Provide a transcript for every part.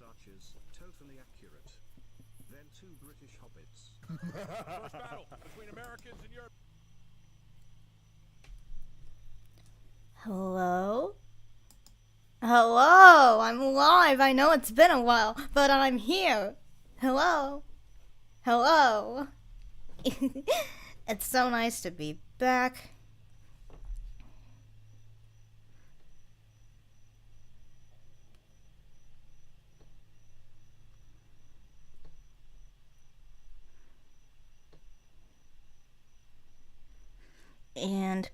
archers, totally accurate. Then two British hobbits. First battle between Americans and Europe. Hello? Hello, I'm live. I know it's been a while, but I'm here. Hello? Hello? It's so nice to be back. And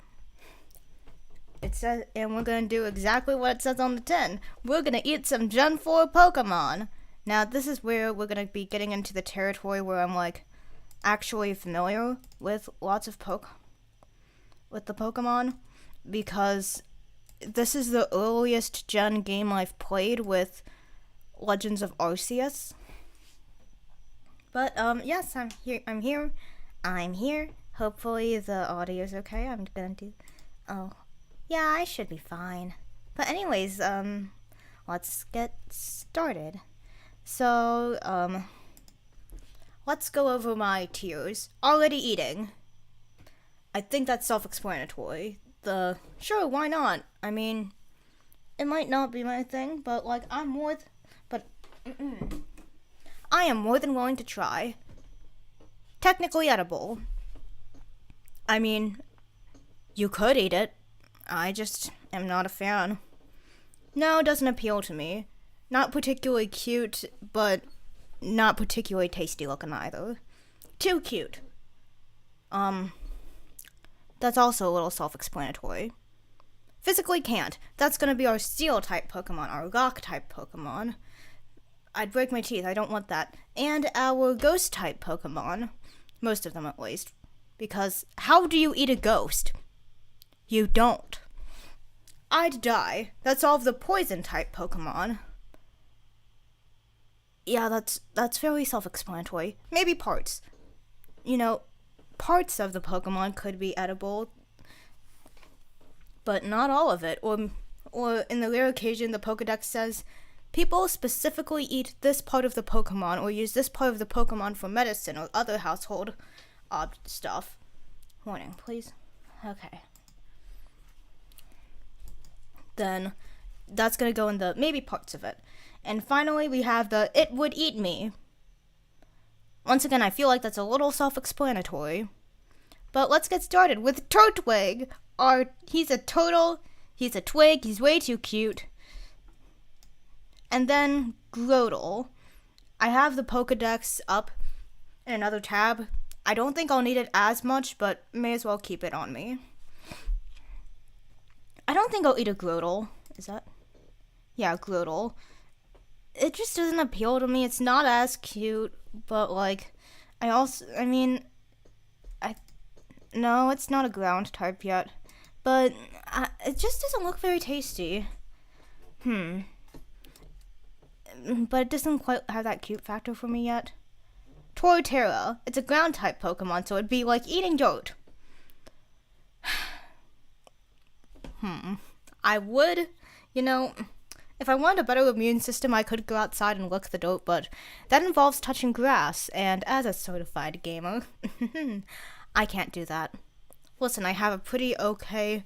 it says, and we're gonna do exactly what it says on the tin. We're gonna eat some Gen 4 Pokemon. Now, this is where we're gonna be getting into the territory where I'm like actually familiar with lots of with the Pokemon, because this is the earliest Gen game I've played with Legends of Arceus. But yes, I'm here. Hopefully the audio's okay. I'm gonna do. Oh, yeah, I should be fine. But anyways, let's get started. So, let's go over my tiers. Already eating. I think that's self-explanatory. Sure, why not? I mean, it might not be my thing, but like, I am more than willing to try. Technically edible. I mean, you could eat it. I just am not a fan. No, it doesn't appeal to me. Not particularly cute, but not particularly tasty looking either. Too cute. That's also a little self-explanatory. Physically can't. That's gonna be our Steel-type Pokemon, our Rock-type Pokemon. I'd break my teeth, I don't want that. And our Ghost-type Pokemon. Most of them, at least. Because how do you eat a ghost? You don't. I'd die. That's all of the Poison-type Pokemon. Yeah, that's very self-explanatory. Maybe parts. You know, parts of the Pokemon could be edible, but not all of it. Or in the rare occasion the Pokedex says, people specifically eat this part of the Pokemon or use this part of the Pokemon for medicine or other household stuff. Warning, please. Okay. Then that's gonna go in the maybe parts of it. And finally, we have the it would eat me. Once again, I feel like that's a little self-explanatory. But let's get started with Turtwig. He's a twig, he's way too cute. And then Grotle. I have the Pokedex up in another tab. I don't think I'll need it as much, but may as well keep it on me. I don't think I'll eat a Grotle. Is that? Yeah, Grotle. It just doesn't appeal to me. It's not as cute, but like, no, it's not a ground type yet. But it just doesn't look very tasty. But it doesn't quite have that cute factor for me yet. Torterra. It's a ground type Pokemon, so it'd be like eating dirt. I would, if I wanted a better immune system, I could go outside and lick the dirt, but that involves touching grass, and as a certified gamer, I can't do that. Listen, I have a pretty okay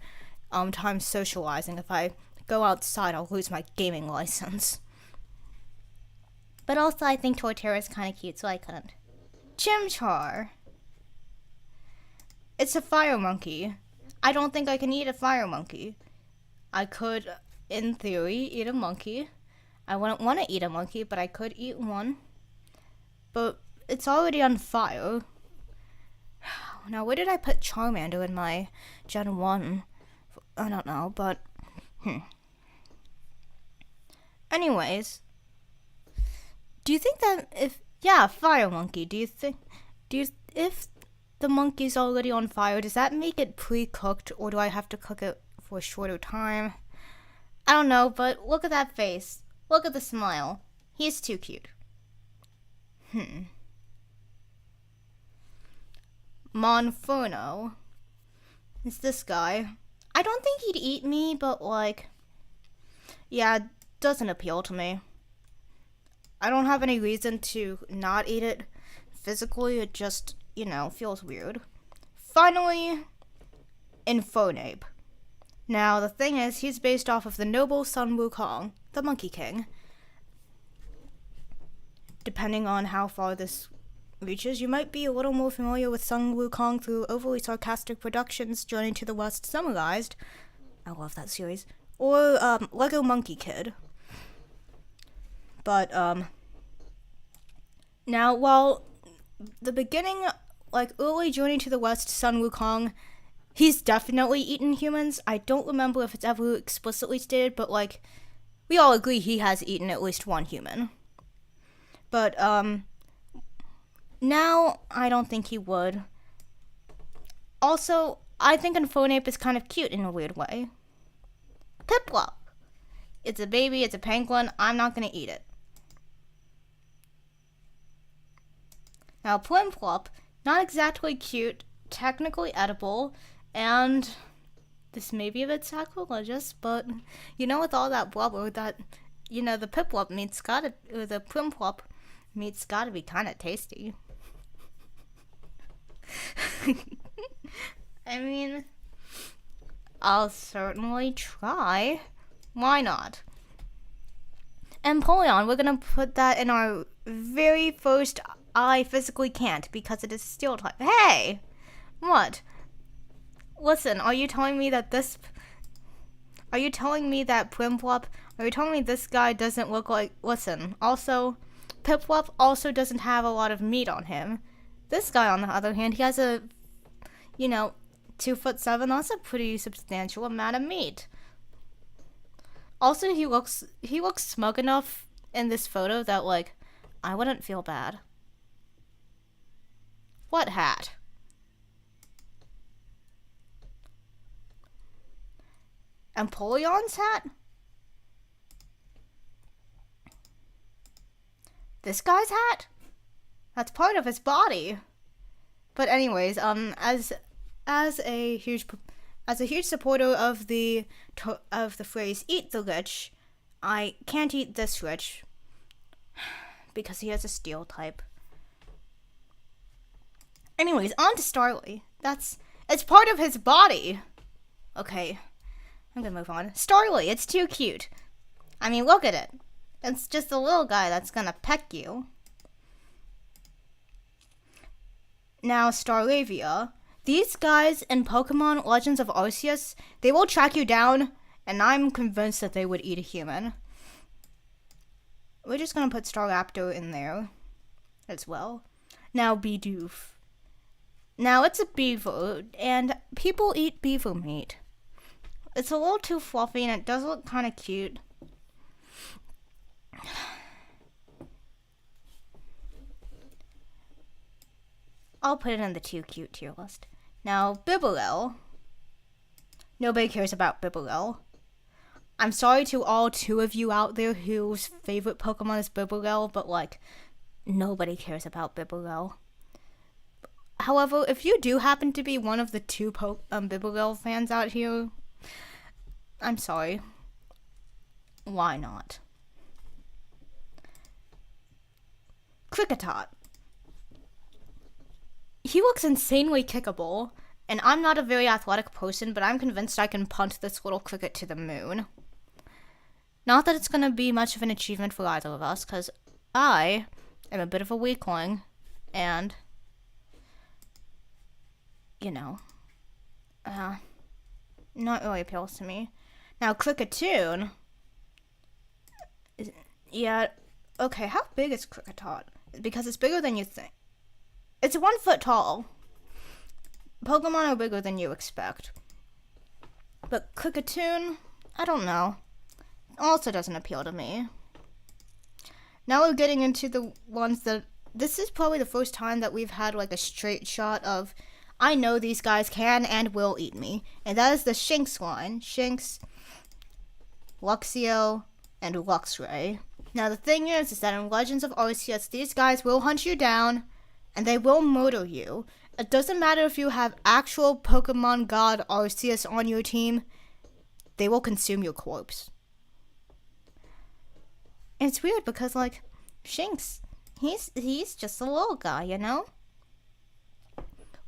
time socializing. If I go outside, I'll lose my gaming license. But also, I think Torterra is kind of cute, so I couldn't. Chimchar. It's a fire monkey. I don't think I can eat a fire monkey. I could, in theory, eat a monkey. I wouldn't want to eat a monkey, but I could eat one. But it's already on fire. Now, where did I put Charmander in my Gen 1? I don't know, but... Anyways... Do you think that fire monkey, if the monkey's already on fire, does that make it pre-cooked, or do I have to cook it for a shorter time? I don't know, but look at that face. Look at the smile. He's too cute. Monferno. It's this guy. I don't think he'd eat me, but like... Yeah, it doesn't appeal to me. I don't have any reason to not eat it physically. It just, feels weird. Finally, Infernape. Now, the thing is, he's based off of the noble Sun Wukong, the Monkey King. Depending on how far this reaches, you might be a little more familiar with Sun Wukong through Overly Sarcastic Productions' Journey to the West Summarized. I love that series. Or, Lego Monkey Kid. But, now, while the beginning, early Journey to the West, Sun Wukong, he's definitely eaten humans. I don't remember if it's ever explicitly stated, but, we all agree he has eaten at least one human. But, now, I don't think he would. Also, I think Infernape is kind of cute in a weird way. Piplup. It's a baby, it's a penguin, I'm not gonna eat it. Now, Plimplop, not exactly cute, technically edible, and this may be a bit sacrilegious, but, with all that blubber, that, the Piplup meat's gotta, or the Plimplop meat's gotta be kinda tasty. I mean, I'll certainly try. Why not? Empoleon, we're gonna put that in our very first I physically can't because it is steel type. Hey! What? Listen, are you telling me that Plimplop, are you telling me this guy doesn't look like, listen, also, Piplup also doesn't have a lot of meat on him. This guy, on the other hand, he has a, 2'7", that's a pretty substantial amount of meat. Also, he looks smug enough in this photo that, I wouldn't feel bad. What hat? Empoleon's hat? This guy's hat? That's part of his body. But anyways, as a huge supporter of the phrase "eat the lich," I can't eat this lich because he has a steel type. Anyways, on to Starly. It's part of his body. Okay, I'm gonna move on. Starly, it's too cute. I mean, look at it. It's just a little guy that's gonna peck you. Now, Starlavia. These guys in Pokemon Legends of Arceus, they will track you down, and I'm convinced that they would eat a human. We're just gonna put Staraptor in there as well. Now, Bidoof. Now, it's a beaver, and people eat beaver meat. It's a little too fluffy, and it does look kind of cute. I'll put it in the too cute tier list. Now, Bibarel. Nobody cares about Bibarel. I'm sorry to all 2 of you out there whose favorite Pokemon is Bibarel, but nobody cares about Bibarel. However, if you do happen to be one of the 2 Bibarel fans out here, I'm sorry. Why not? Kricketot. He looks insanely kickable, and I'm not a very athletic person, but I'm convinced I can punt this little cricket to the moon. Not that it's going to be much of an achievement for either of us, because I am a bit of a weakling, and, not really appeals to me. Now, Kricketune, yeah, okay, how big is Kricketot? Because it's bigger than you think. It's 1 foot tall. Pokemon are bigger than you expect. But Kricketune, I don't know. Also doesn't appeal to me. Now we're getting into the ones that... This is probably the first time that we've had a straight shot of, I know these guys can and will eat me. And that is the Shinx line. Shinx, Luxio, and Luxray. Now the thing is that in Legends of Arceus, these guys will hunt you down, and they will murder you. It doesn't matter if you have actual Pokemon God Arceus on your team, they will consume your corpse. And it's weird because, Shinx, he's just a little guy, you know?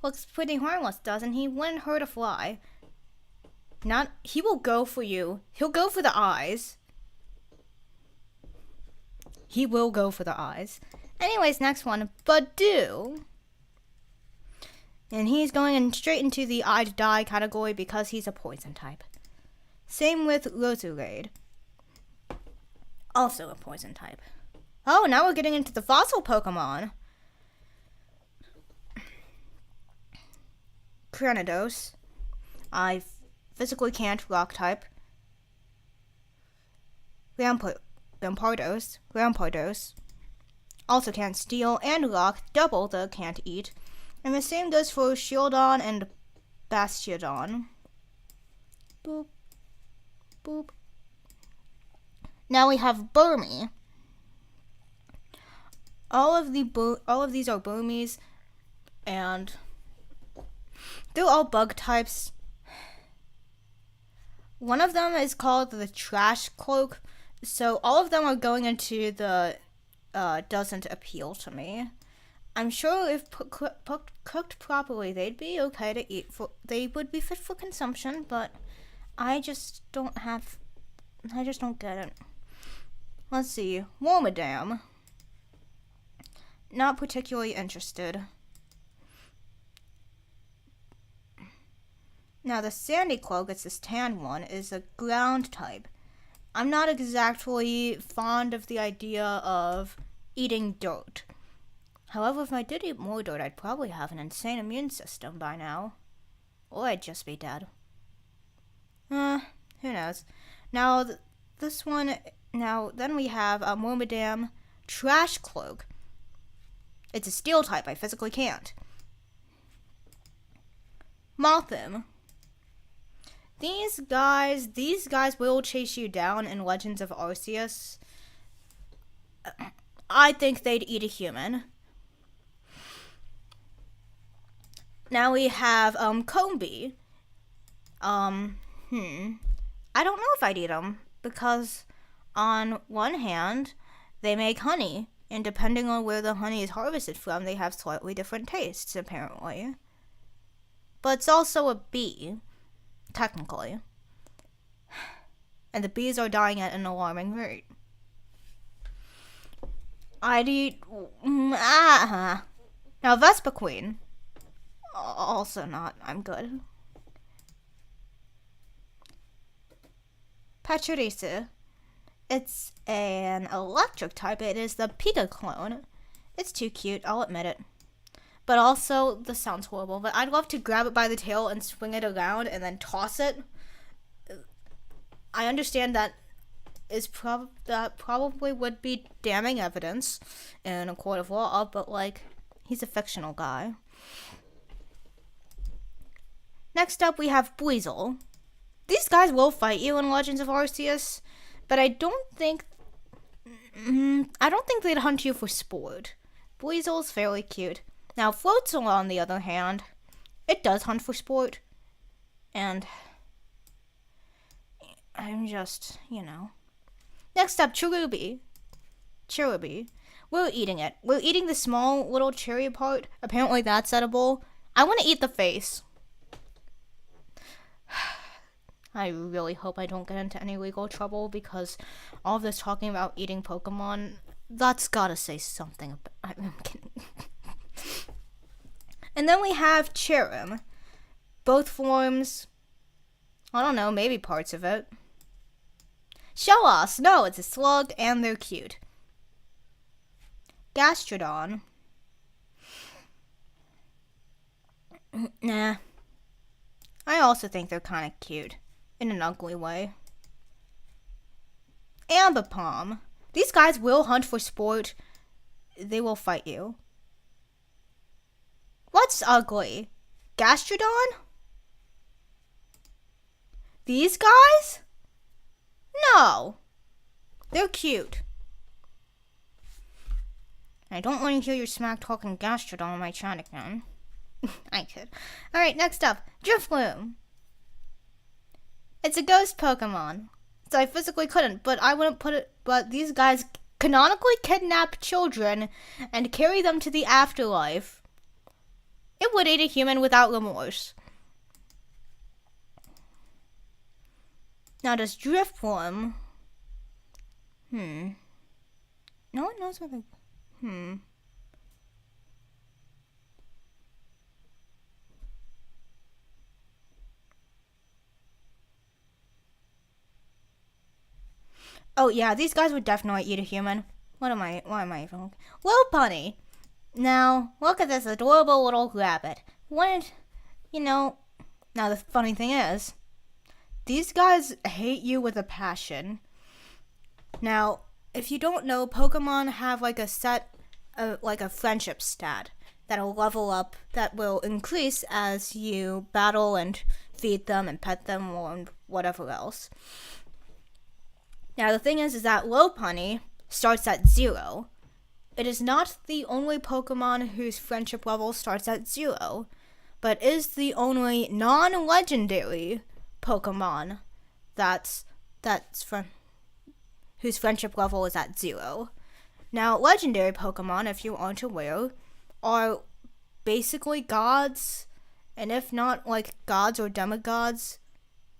Looks pretty harmless, doesn't he? Wouldn't hurt a fly. He will go for you. He'll go for the eyes. He will go for the eyes. Anyways, next one, Badoo. And he's going straight into the I'd die category because he's a poison type. Same with Roserade. Also a poison type. Oh, now we're getting into the fossil Pokemon. Cranidos. I physically can't rock type. Rampardos. Also can't steel and rock, double the can't eat. And the same goes for Shieldon and Bastiodon. Boop. Boop. Now we have Burmy. All of these are Burmies, and they're all bug types. One of them is called the Trash Cloak, so all of them are going into the doesn't appeal to me. I'm sure if cooked properly, they'd be okay to eat. They would be fit for consumption, but I just don't get it. Let's see. Wormadam. Not particularly interested. Now the Sandy Cloak, it's this tan one, is a ground type. I'm not exactly fond of the idea of eating dirt. However, if I did eat more dirt, I'd probably have an insane immune system by now. Or I'd just be dead. Who knows. Now, this one... Now, then we have a Wormadam Trash Cloak. It's a steel type. I physically can't. Mothim. These guys will chase you down in Legends of Arceus. I think they'd eat a human. Now we have Combee. I don't know if I'd eat them because on one hand, they make honey, and depending on where the honey is harvested from, they have slightly different tastes, apparently. But it's also a bee, technically. And the bees are dying at an alarming rate. I'd eat... Now, Vespiquen. Also not. I'm good. Pachirisu. It's an electric type. It is the Pika clone. It's too cute, I'll admit it. But also, this sounds horrible, but I'd love to grab it by the tail and swing it around and then toss it. I understand that probably would be damning evidence in a court of law, but like, he's a fictional guy. Next up, we have Buizel. These guys will fight you in Legends of Arceus, but I don't think they'd hunt you for sport. Buizel's fairly cute. Now, Floatzel, on the other hand, it does hunt for sport, and I'm just, Next up, Cherubi. We're eating it. We're eating the small little cherry part. Apparently that's edible. I want to eat the face. I really hope I don't get into any legal trouble because all of this talking about eating Pokemon, that's gotta say something about... I'm kidding. And then we have Cherrim. Both forms. I don't know, maybe parts of it. Shellos. No, it's a slug and they're cute. Gastrodon. Nah. I also think they're kind of cute. In an ugly way. Ambipom. These guys will hunt for sport. They will fight you. What's ugly? Gastrodon? These guys? No. They're cute. I don't want to hear your smack talking Gastrodon on my chat again. I could. Alright, next up. Drifloon. It's a ghost Pokemon. So I physically couldn't, but I wouldn't put it... But these guys canonically kidnap children and carry them to the afterlife, it would eat a human without remorse. Now, does Driftworm... No one knows what the... Oh yeah, these guys would definitely eat a human. What am I even... Lopunny! Now, look at this adorable little rabbit. Now the funny thing is, these guys hate you with a passion. Now, if you don't know, Pokemon have like a set, like a friendship stat that'll level up, that will increase as you battle and feed them and pet them or whatever else. Now, the thing is that Lopunny starts at 0. It is not the only Pokemon whose friendship level starts at 0, but is the only non-legendary Pokemon whose friendship level is at 0. Now, legendary Pokemon, if you aren't aware, are basically gods, and if not like gods or demigods,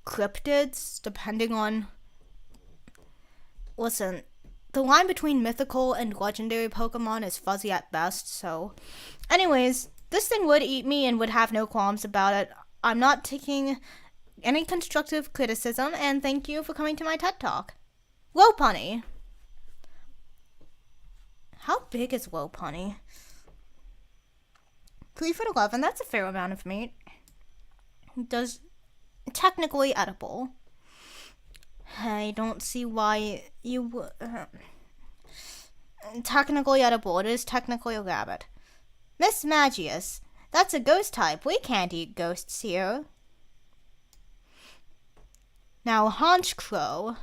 cryptids, depending on... Listen, the line between mythical and legendary Pokemon is fuzzy at best, so... Anyways, this thing would eat me and would have no qualms about it. I'm not taking any constructive criticism, and thank you for coming to my TED Talk. Lopunny. How big is Lopunny? 3'11", that's a fair amount of meat. Technically edible. I don't see why you would... technically edible. It is technically a rabbit. Miss Magius. That's a ghost type. We can't eat ghosts here. Now, Honchkrow.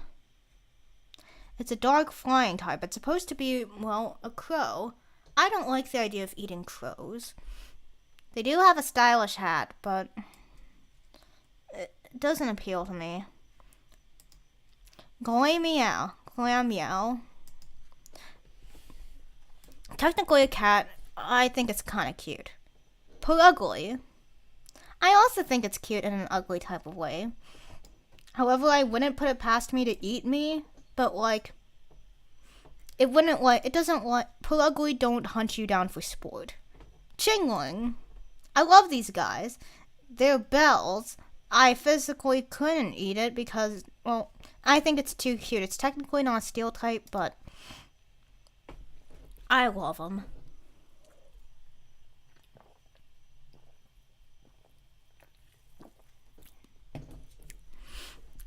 It's a dark flying type. It's supposed to be, well, a crow. I don't like the idea of eating crows. They do have a stylish hat, but it doesn't appeal to me. Glameow. Technically a cat. I think it's kind of cute. Purugly. I also think it's cute in an ugly type of way. However, I wouldn't put it past me to eat me, but Purugly don't hunt you down for sport. Chingling. I love these guys. They're bells. I physically couldn't eat it because, well, I think it's too cute. It's technically not a steel type, but I love them.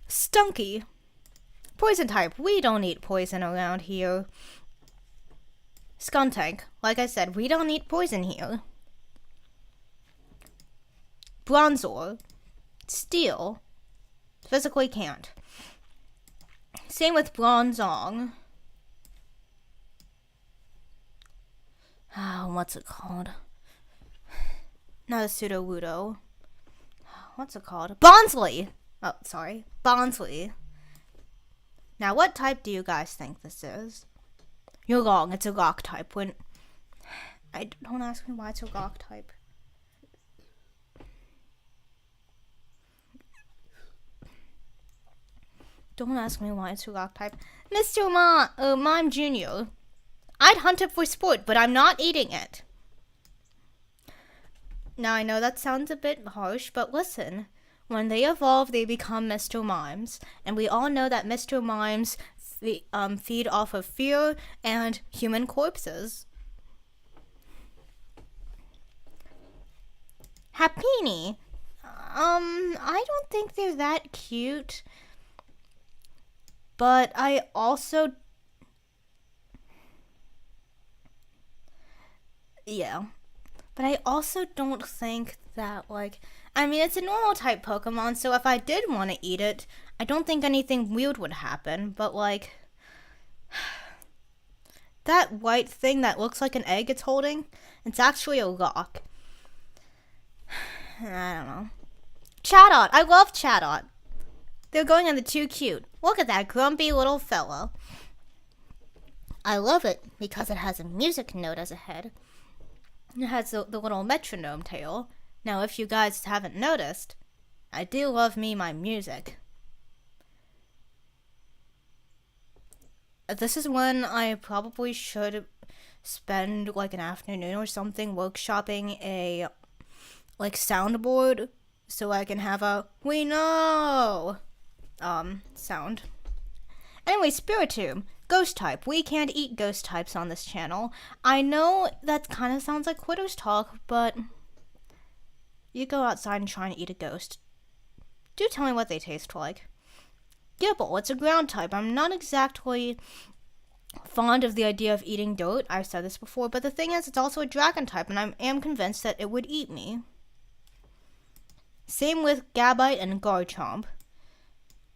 Stunky. Poison type. We don't eat poison around here. Skuntank. Like I said, we don't eat poison here. Bronzor. Steel. Physically can't. Same with Bronzong. What's it called? Not a Sudowoodo. What's it called? Bonsly! Oh, sorry. Bonsly. Now, what type do you guys think this is? You're wrong. It's a rock type. Don't ask me why it's a rock type. Don't ask me why it's a rock type. Mr. Mime Jr. I'd hunt it for sport, but I'm not eating it. Now, I know that sounds a bit harsh, but listen. When they evolve, they become Mr. Mimes. And we all know that Mr. Mimes feed off of fear and human corpses. Happiny. I don't think they're that cute. But I also... Yeah. But I also don't think that, I mean, it's a normal type Pokemon, so if I did want to eat it, I don't think anything weird would happen, but, that white thing that looks like an egg it's holding, it's actually a rock. I don't know. Chatot. I love Chatot. They're going on the too cute. Look at that grumpy little fellow. I love it because it has a music note as a head. It has the little metronome tail. Now, if you guys haven't noticed, I do love me my music. This is when I probably should spend like an afternoon or something workshopping a soundboard so I can have a "we know" sound. Anyway, Spiritomb, ghost type. We can't eat ghost types on this channel. I know that kind of sounds like quitters talk, but you go outside and try and eat a ghost. Do tell me what they taste like. Gible, it's a ground type. I'm not exactly fond of the idea of eating dirt. I've said this before, but the thing is, it's also a dragon type, and I am convinced that it would eat me. Same with Gabite and Garchomp.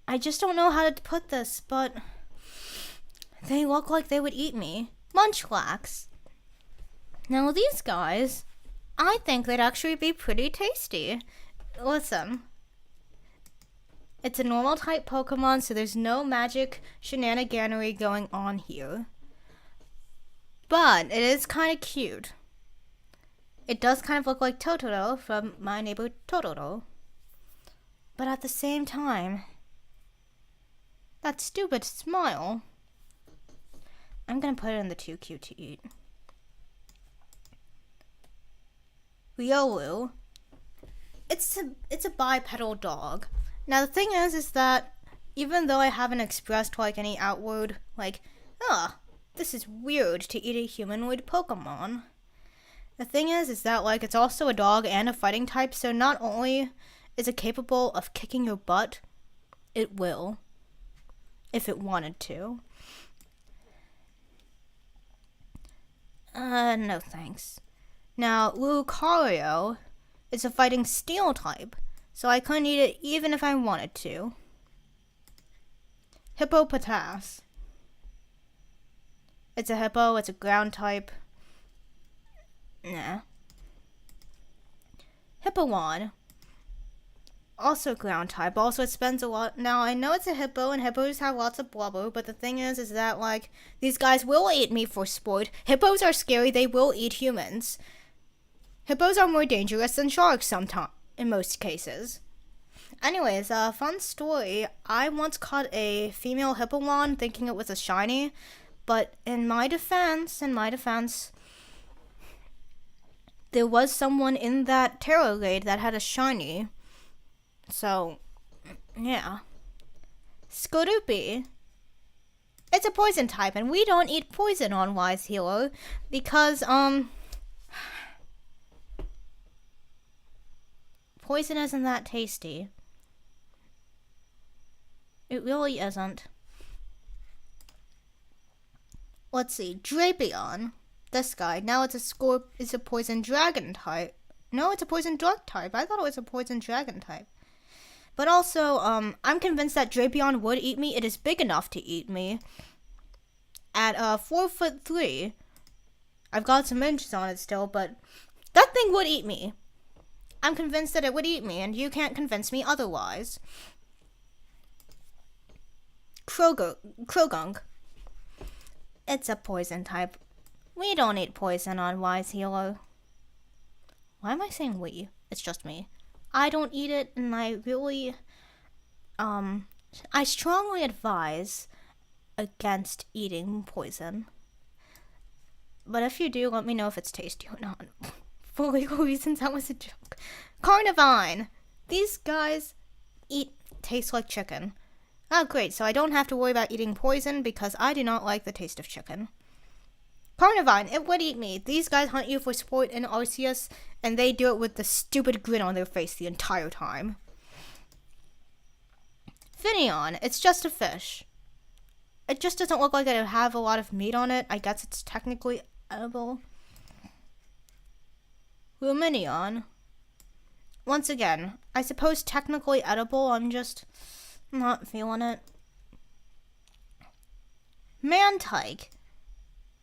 I just don't know how to put this, but they look like they would eat me. Munchlax. Now these guys, I think they'd actually be pretty tasty. Listen. It's a normal type Pokemon, so there's no magic shenaniganery going on here. But it is kind of cute. It does kind of look like Totoro from My Neighbor Totoro. But at the same time, that stupid smile. I'm gonna put it in the too cute to eat. Riolu. It's a bipedal dog. Now the thing is that even though I haven't expressed any outward this is weird to eat a humanoid Pokemon. The thing is that it's also a dog and a fighting type, so not only is it capable of kicking your butt, it will. If it wanted to. No thanks. Now, Lucario is a fighting steel type, so I couldn't eat it even if I wanted to. Hippopotas. It's a hippo, it's a ground type. Nah. Hippowon. Also ground type. Also it spends a lot. Now I know it's a hippo and hippos have lots of blubber, but the thing is that these guys will eat me for sport. Hippos are scary, they will eat humans. Hippos are more dangerous than sharks sometimes, in most cases. Anyways, fun story. I once caught a female Hippowon thinking it was a shiny, but in my defense, there was someone in that tarot raid that had a shiny. So, yeah. Skorupi. It's a poison type, and we don't eat poison on Wise Hero because, poison isn't that tasty. It really isn't. Let's see, Drapion. This guy. Now it's a poison dragon type. No, it's a poison dark type. I thought it was a poison dragon type. But also, I'm convinced that Drapion would eat me. It is big enough to eat me. At 4'3", I've got some inches on it still, but that thing would eat me. I'm convinced that it would eat me, and you can't convince me otherwise. Krogunk. It's a poison type. We don't eat poison on Wise Hero. Why am I saying we? It's just me. I don't eat it, and I really, I strongly advise against eating poison. But if you do, let me know if it's tasty or not. For legal reasons, that was a joke. Carnivine. These guys taste like chicken. Oh, great, so I don't have to worry about eating poison because I do not like the taste of chicken. Carnivine, it would eat me. These guys hunt you for sport in Arceus, and they do it with the stupid grin on their face the entire time. Finneon, it's just a fish. It just doesn't look like it would have a lot of meat on it. I guess it's technically edible. Lumineon. Once again, I suppose technically edible, I'm just not feeling it. Mantike.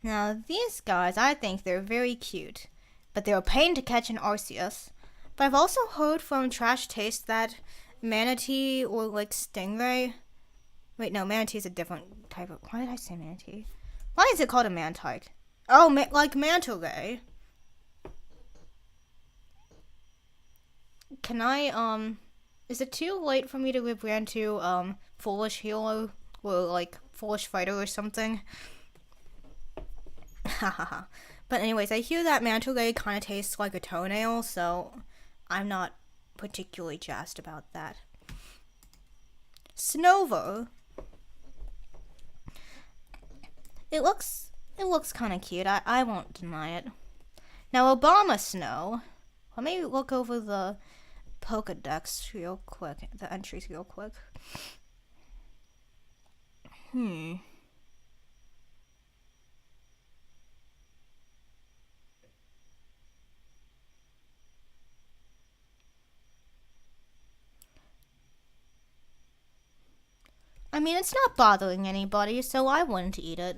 Now, these guys, I think they're very cute, but they're a pain to catch in Arceus. But I've also heard from Trash Taste that manatee or stingray. Wait, no, manatee is a different type of. Why did I say manatee? Why is it called a Mantike? Oh, like manta ray. Can I, is it too late for me to rebrand to, Foolish Hero? Or, like, Foolish Fighter or something? Hahaha. But anyways, I hear that manta ray kind of tastes like a toenail, so I'm not particularly jazzed about that. Snover. It looks kind of cute. I won't deny it. Now, Obama Snow. Let me look over the Pokedex real quick. The entries real quick. I mean, it's not bothering anybody, so I wouldn't eat it.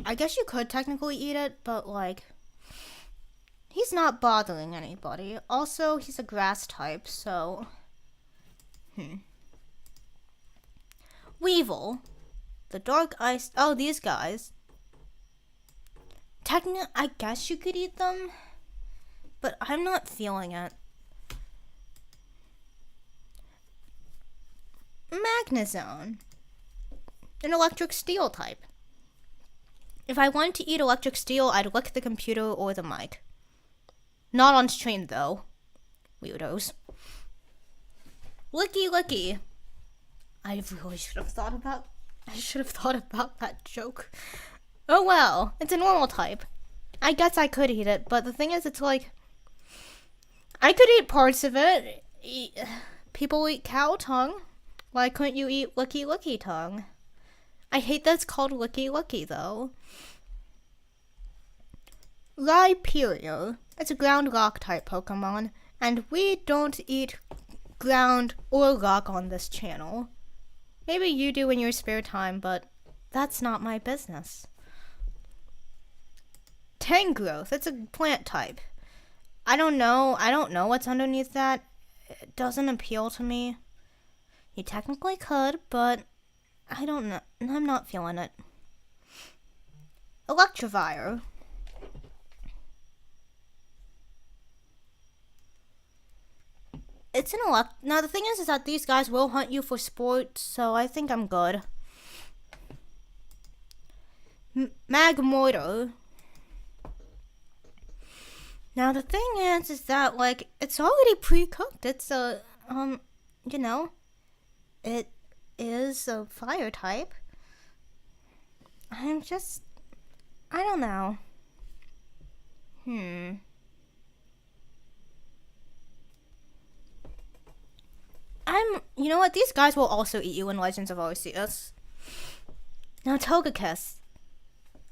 I guess you could technically eat it, but, like, he's not bothering anybody. Also, he's a grass type, so... Weevil. The dark ice... Oh, these guys. Technically, I guess you could eat them, but I'm not feeling it. Magnezone. An electric steel type. If I wanted to eat electric steel, I'd lick the computer or the mic. Not on stream, though. Weirdos. Licky Licky. I really should have thought about that joke. Oh well, it's a normal type. I guess I could eat it, but the thing is, it's like... I could eat parts of it. People eat cow tongue. Why couldn't you eat Licky Licky tongue? I hate that it's called Licky Licky, though. Rhyperior. It's a ground rock type Pokemon, and we don't eat ground or rock on this channel. Maybe you do in your spare time, but that's not my business. Tangrowth. It's a plant type. I don't know what's underneath that. It doesn't appeal to me. You technically could, but I don't know. I'm not feeling it. Electivire. It's an Now the thing is that these guys will hunt you for sport, so I think I'm good. Magmortar. Now the thing is that like it's already pre-cooked. It's a you know, it is a fire type. I don't know. You know what? These guys will also eat you in Legends of Arceus. Now, Togekiss.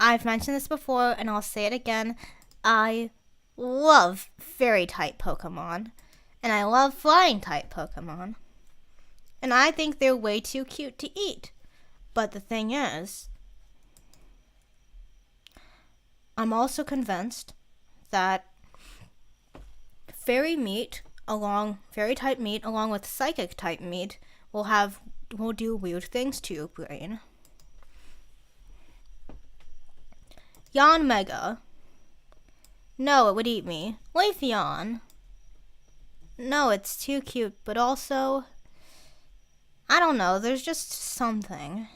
I've mentioned this before, and I'll say it again. I love fairy-type Pokemon, and I love flying-type Pokemon. And I think they're way too cute to eat. But the thing is, I'm also convinced that fairy type meat along with psychic type meat will do weird things to your brain. Yanmega. No, it would eat me. Leafeon. No, it's too cute, but also I don't know, there's just something.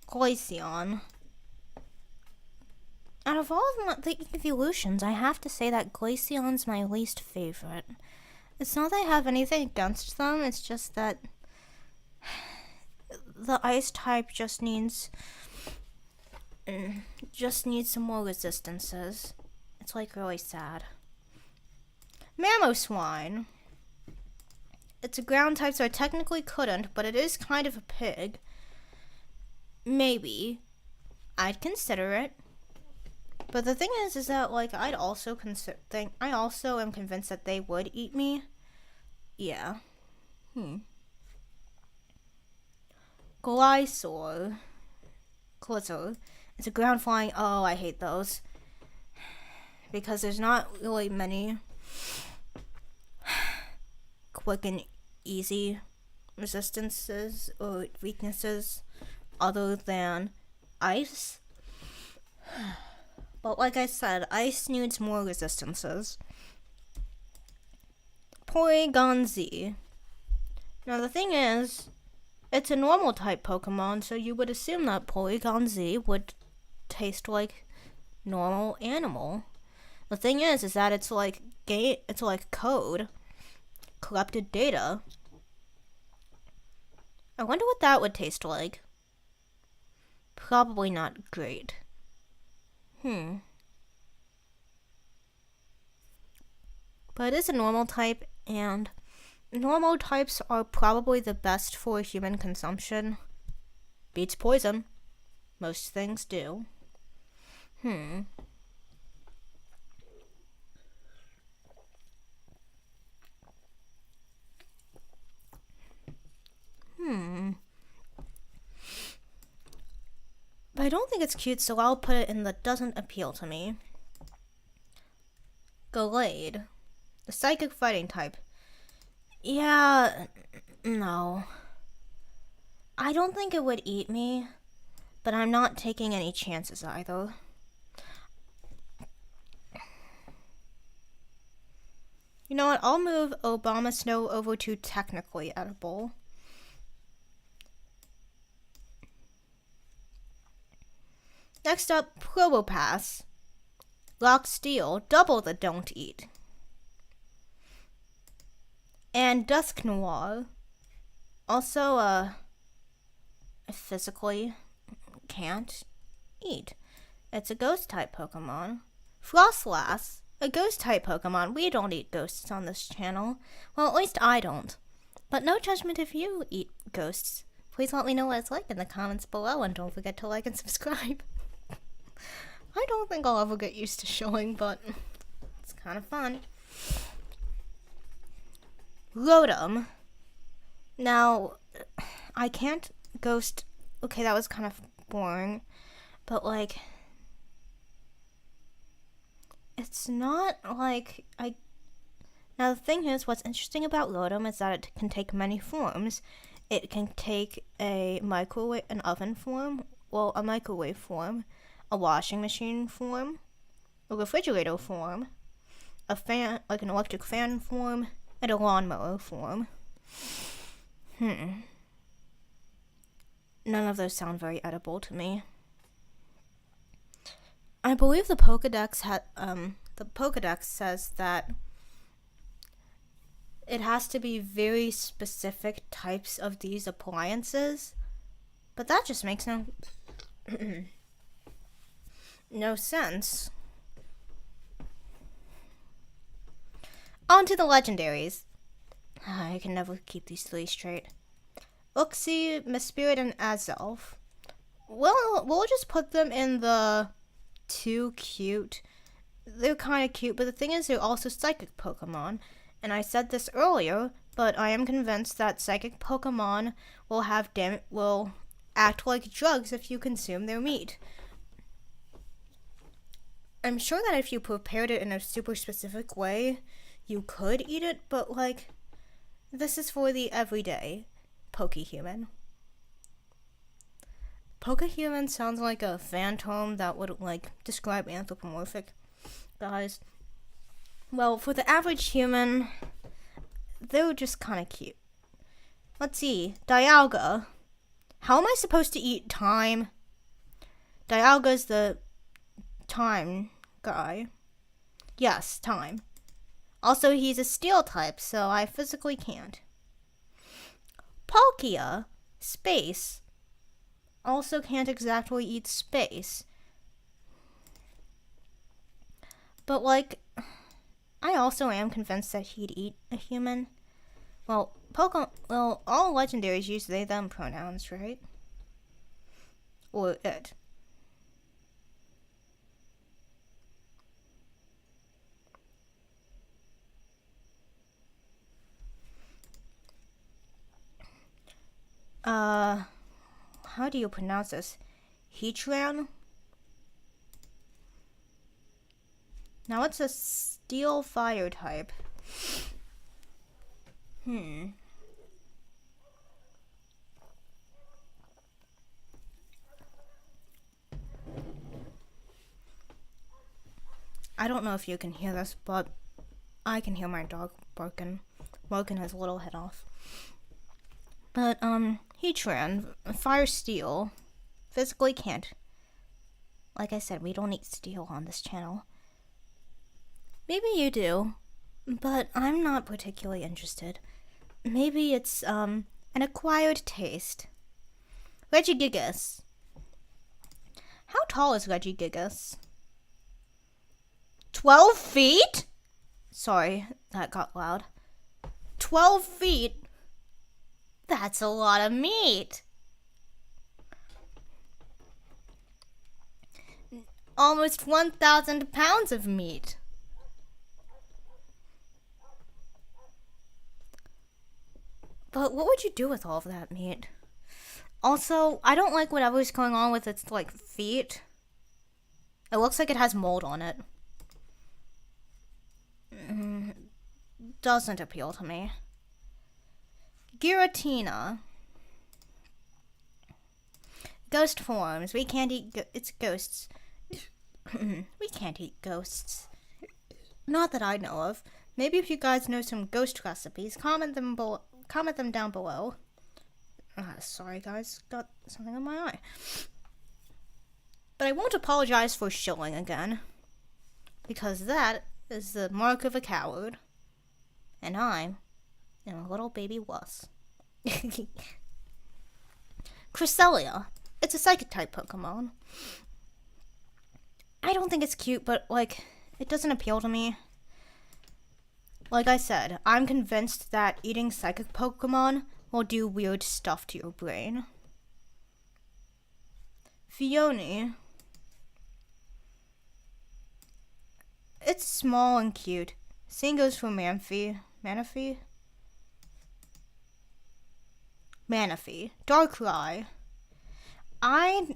Glaceon. Out of all of the evolutions, I have to say that Glaceon's my least favorite. It's not that I have anything against them, it's just that the ice type just needs some more resistances. It's like really sad. Mamoswine. It's a ground type, so I technically couldn't, but it is kind of a pig. Maybe. I'd consider it. But the thing is that, like, I also am convinced that they would eat me. Yeah. Gliscor. It's a ground flying. Oh, I hate those. Because there's not really many quick and easy resistances or weaknesses other than ice. But like I said, ice needs more resistances. Porygon Z. Now the thing is, it's a normal type Pokemon, so you would assume that Porygon Z would taste like normal animal. The thing is that it's like code, corrupted data. I wonder what that would taste like. Probably not great. But it is a normal type, and normal types are probably the best for human consumption. Beats poison. Most things do. But I don't think it's cute, so I'll put it in the doesn't appeal to me. Gallade. The psychic fighting type. Yeah, no. I don't think it would eat me, but I'm not taking any chances either. You know what? I'll move Obama Snow over to technically edible. Next up, Probopass. Lock Steel, double the don't eat. And Dusk Noir. Also, physically can't eat. It's a ghost type Pokemon. Frostlass, a ghost type Pokemon. We don't eat ghosts on this channel. Well, at least I don't. But no judgment if you eat ghosts. Please let me know what it's like in the comments below, and don't forget to like and subscribe. I don't think I'll ever get used to showing, but it's kind of fun. Rotom. Now, I can't ghost. Okay, that was kind of boring, but like, it's not like I. Now, the thing is, what's interesting about Rotom is that it can take many forms. It can take an oven form, well, a microwave form, a washing machine form, a refrigerator form, a fan, like an electric fan form, and a lawnmower form. None of those sound very edible to me. I believe the Pokedex says that it has to be very specific types of these appliances, but that just makes no sense. On to the legendaries. I can never keep these three straight. Uxie, Mesprit, and Azelf. Well, we'll just put them in the too cute. They're kind of cute, but the thing is they're also psychic Pokemon. And I said this earlier, but I am convinced that psychic Pokemon will act like drugs if you consume their meat. I'm sure that if you prepared it in a super specific way, you could eat it, but like, this is for the everyday Pokehuman. Pokehuman sounds like a phantom that would like describe anthropomorphic guys. Well, for the average human, they're just kind of cute. Let's see, Dialga. How am I supposed to eat time? Dialga's the time guy. Yes, time. Also, he's a steel type, so I physically can't. Palkia, space. Also can't exactly eat space. But like, I also am convinced that he'd eat a human. Well, all legendaries use they, them pronouns, right? Or it. How do you pronounce this? Heatran? Now it's a steel fire type. I don't know if you can hear this, but I can hear my dog barking his little head off. But, Heatran, Fire Steel, physically can't. Like I said, we don't eat steel on this channel. Maybe you do, but I'm not particularly interested. Maybe it's, an acquired taste. Regigigas. How tall is Regigigas? 12 feet? Sorry, that got loud. 12 feet? That's a lot of meat. Almost 1,000 pounds of meat. But what would you do with all of that meat? Also, I don't like whatever's going on with its, like, feet. It looks like it has mold on it. Doesn't appeal to me. Giratina. Ghost forms. We can't eat it's ghosts. We can't eat ghosts. Not that I know of. Maybe if you guys know some ghost recipes, comment them down below. Sorry guys, got something on my eye. But I won't apologize for shilling again, because that is the mark of a coward. And I am a little baby wuss. Cresselia. It's a psychic type Pokemon. I don't think it's cute, but like, it doesn't appeal to me. Like I said, I'm convinced that eating psychic Pokemon will do weird stuff to your brain. Phione. It's small and cute. Same goes for Manaphy. Darkrai. I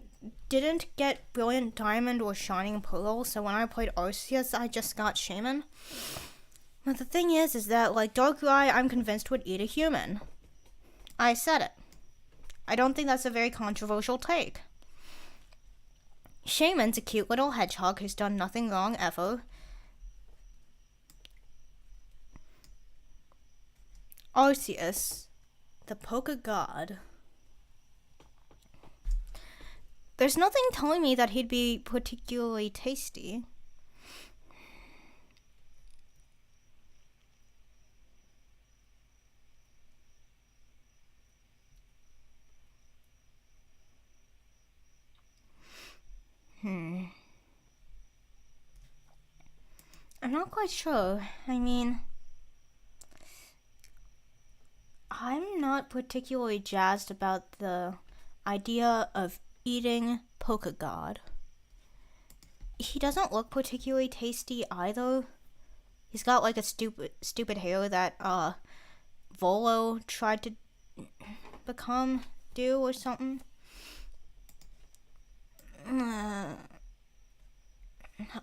didn't get Brilliant Diamond or Shining Pearl, so when I played Arceus, I just got Shaman. But the thing is that, like, Darkrai, I'm convinced would eat a human. I said it. I don't think that's a very controversial take. Shaman's a cute little hedgehog who's done nothing wrong ever. Arceus, the Poké God. There's nothing telling me that he'd be particularly tasty. I'm not quite sure. I mean, I'm not particularly jazzed about the idea of eating Poké God. He doesn't look particularly tasty either. He's got like a stupid hair that Volo tried to do or something.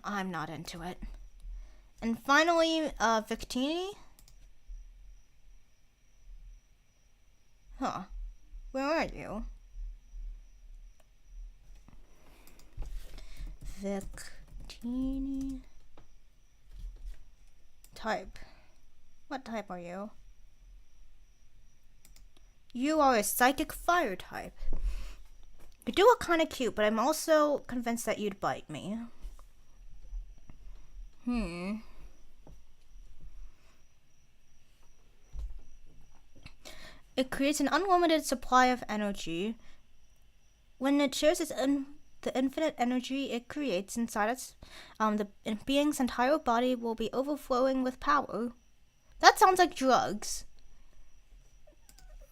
I'm not into it. And finally, Victini. Huh. Where are you? Victini. Type. What type are you? You are a psychic fire type. You do look kind of cute, but I'm also convinced that you'd bite me. It creates an unlimited supply of energy. When it shares the infinite energy it creates inside its, the being's entire body will be overflowing with power. That sounds like drugs.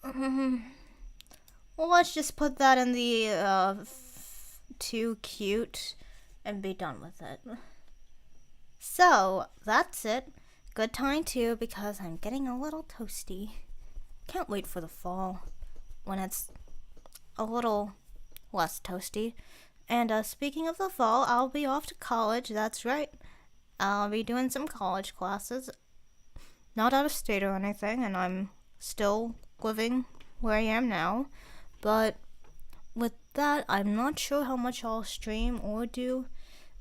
Well, let's just put that in the too cute and be done with it. So, that's it. Good time too, because I'm getting a little toasty. Can't wait for the fall, when it's a little less toasty. And speaking of the fall, I'll be off to college, that's right. I'll be doing some college classes. Not out of state or anything, and I'm still living where I am now. But with that, I'm not sure how much I'll stream or do.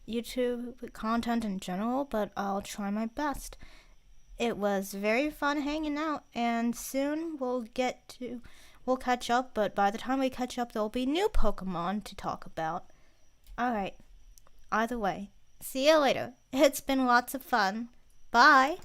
YouTube content in general, but I'll try my best. It was very fun hanging out, and soon we'll catch up, but by the time we catch up, there'll be new Pokemon to talk about. Alright, either way, see you later. It's been lots of fun. Bye!